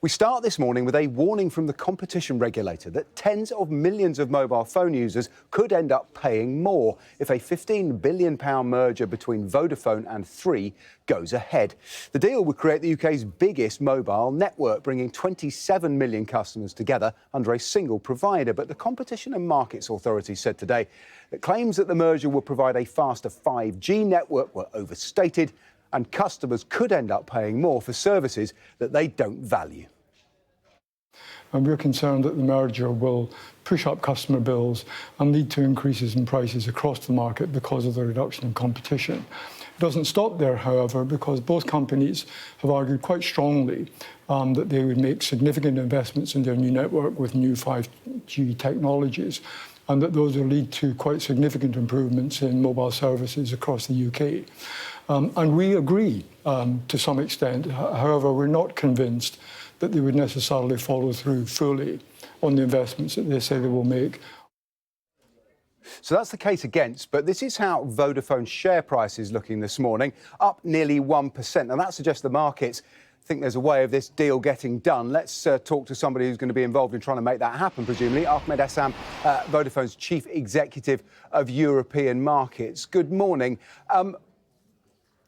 We start this morning with a warning from the competition regulator that tens of millions of mobile phone users could end up paying more if a £15 billion merger between Vodafone and Three goes ahead. The deal would create the UK's biggest mobile network, bringing 27 million customers together under a single provider. But the Competition and Markets Authority said today that claims that the merger would provide a faster 5G network were overstated, and customers could end up paying more for services that they don't value. And we're concerned that the merger will push up customer bills and lead to increases in prices across the market because of the reduction in competition. It doesn't stop there, however, because both companies have argued quite strongly that they would make significant investments in their new network with new 5G technologies, and that those will lead to quite significant improvements in mobile services across the UK. And we agree to some extent. However, we're not convinced that they would necessarily follow through fully on the investments that they say they will make. So that's the case against, but this is how Vodafone's share price is looking this morning, up nearly 1%. And that suggests the markets think there's a way of this deal getting done. Let's talk to somebody who's going to be involved in trying to make that happen, presumably. Ahmed Essam, Vodafone's Chief Executive of European Markets. Good morning.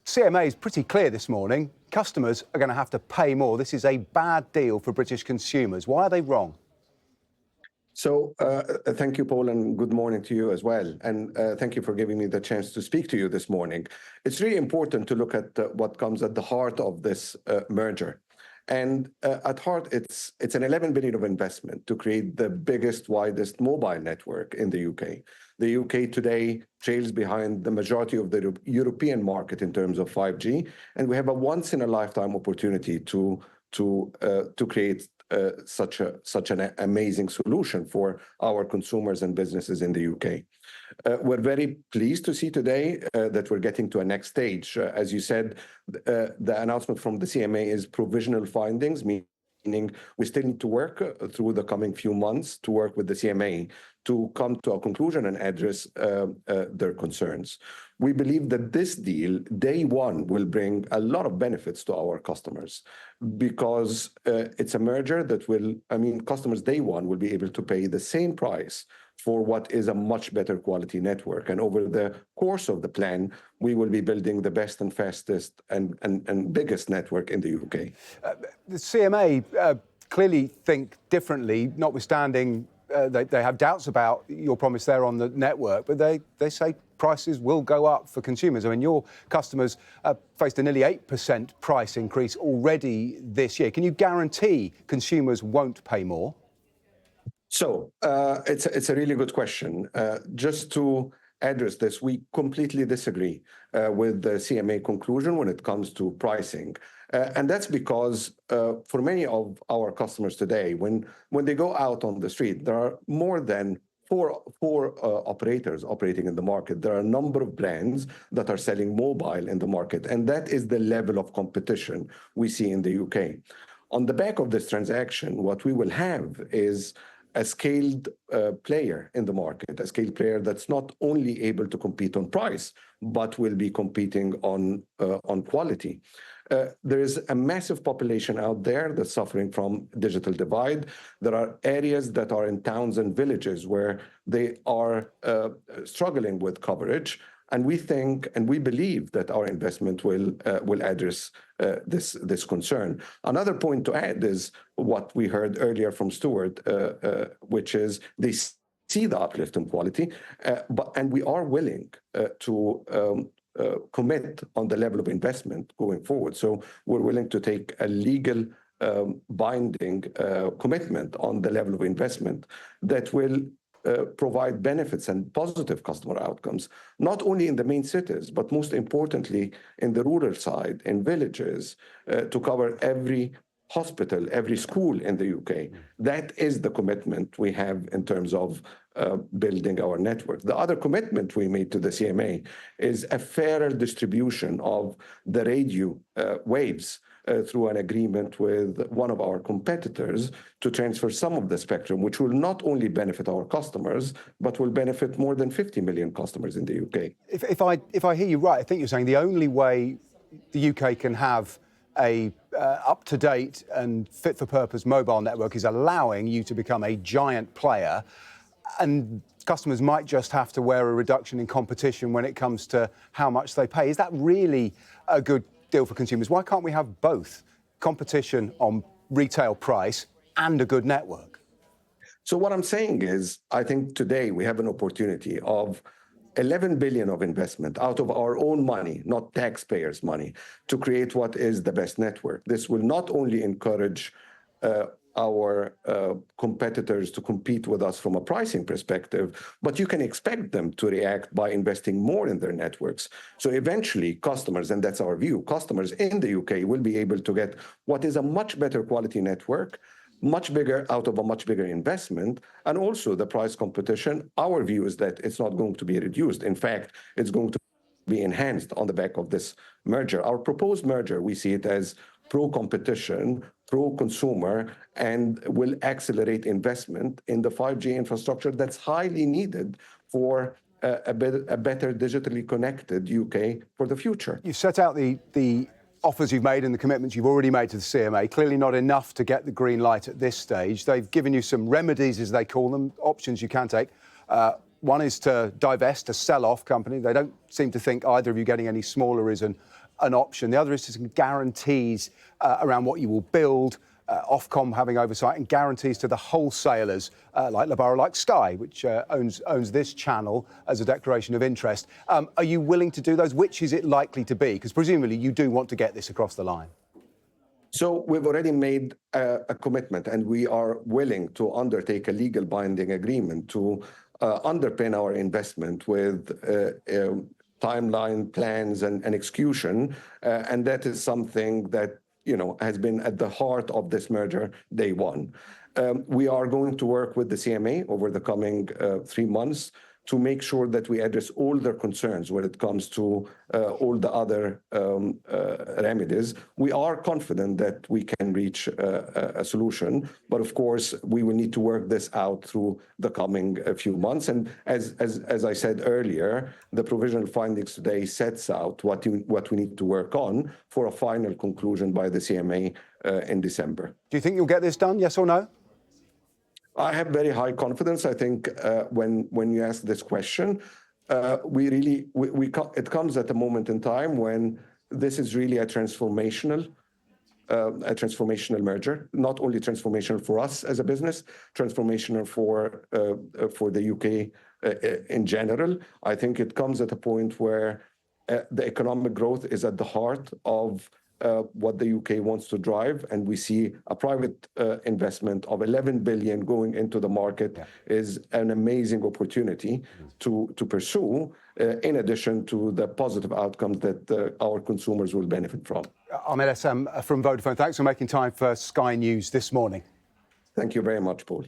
CMA is pretty clear this morning. Customers are going to have to pay more. This is a bad deal for British consumers. Why are they wrong? So thank you, Paul, and good morning to you as well. And thank you for giving me the chance to speak to you this morning. It's really important to look at what comes at the heart of this merger. And at heart, it's an 11 billion of investment to create the biggest, widest mobile network in the UK. The UK today trails behind the majority of the European market in terms of 5G, and we have a once-in-a-lifetime opportunity to create such an amazing solution for our consumers and businesses in the UK. We're very pleased to see today that we're getting to a next stage. As you said, the announcement from the CMA is provisional findings, meaning we still need to work through the coming few months to work with the CMA to come to a conclusion and address their concerns. We believe that this deal, day one, will bring a lot of benefits to our customers because it's a merger that will, customers day one will be able to pay the same price for what is a much better quality network. And over the course of the plan, we will be building the best and fastest and biggest network in the UK. The CMA clearly think differently, notwithstanding they have doubts about your promise there on the network, but they say prices will go up for consumers. I mean, your customers faced a nearly 8% price increase already this year. Can you guarantee consumers won't pay more? So it's a really good question. Just to address this, we completely disagree with the CMA conclusion when it comes to pricing. And that's because for many of our customers today, when they go out on the street, there are more than four operators operating in the market. There are a number of brands that are selling mobile in the market, and that is the level of competition we see in the UK. On the back of this transaction, what we will have is a scaled player in the market, a scaled player that's not only able to compete on price, but will be competing on quality. There is a massive population out there that's suffering from digital divide. There are areas that are in towns and villages where they are struggling with coverage. And we think and we believe that our investment will address this concern. Another point to add is what we heard earlier from Stuart, which is they see the uplift in quality, and we are willing to commit on the level of investment going forward. So we're willing to take a legal binding commitment on the level of investment that will provide benefits and positive customer outcomes, not only in the main cities, but most importantly in the rural side, in villages, to cover every hospital, every school in the UK. That is the commitment we have in terms of building our network. The other commitment we made to the CMA is a fairer distribution of the radio waves through an agreement with one of our competitors to transfer some of the spectrum, which will not only benefit our customers, but will benefit more than 50 million customers in the UK. If I hear you right, I think you're saying the only way the UK can have a up-to-date and fit-for-purpose mobile network is allowing you to become a giant player, and customers might just have to wear a reduction in competition when it comes to how much they pay. Is that really a good deal for consumers? Why can't we have both competition on retail price and a good network? So what I'm saying is, I think today we have an opportunity of 11 billion of investment out of our own money, not taxpayers' money, to create what is the best network. This will not only encourage our competitors to compete with us from a pricing perspective, but you can expect them to react by investing more in their networks. So eventually customers, and that's our view, customers in the UK will be able to get what is a much better quality network, much bigger out of a much bigger investment, and also the price competition. Our view is that it's not going to be reduced. In fact, it's going to be enhanced on the back of this merger. Our proposed merger, we see it as pro-competition, pro-consumer, and will accelerate investment in the 5G infrastructure that's highly needed for a better digitally connected UK for the future. You set out the offers you've made and the commitments you've already made to the CMA, clearly not enough to get the green light at this stage. They've given you some remedies, as they call them, options you can take. One is to divest, to sell off company. They don't seem to think either of you getting any smaller is an option. The other is some guarantees around what you will build, Ofcom having oversight, and guarantees to the wholesalers like Lebara, like Sky, which owns this channel, as a declaration of interest. Are you willing to do those? Which is it likely to be? Because presumably you do want to get this across the line. So we've already made a commitment, and we are willing to undertake a legal binding agreement to underpin our investment with timeline, plans, and execution. And that is something that has been at the heart of this merger day one. We are going to work with the CMA over the coming 3 months to make sure that we address all their concerns when it comes to all the other remedies. We are confident that we can reach a solution, but of course we will need to work this out through the coming few months. And as I said earlier, the provisional findings today sets out what we need to work on for a final conclusion by the CMA in December. Do you think you'll get this done, yes or no? I have very high confidence. I think when you ask this question, it comes at a moment in time when this is really a transformational merger. Not only transformational for us as a business, transformational for the UK in general. I think it comes at a point where the economic growth is at the heart of what the UK wants to drive, and we see a private investment of 11 billion going into the market is an amazing opportunity to pursue, in addition to the positive outcomes that our consumers will benefit from. Ahmed Essam from Vodafone, thanks for making time for Sky News this morning. Thank you very much, Paul.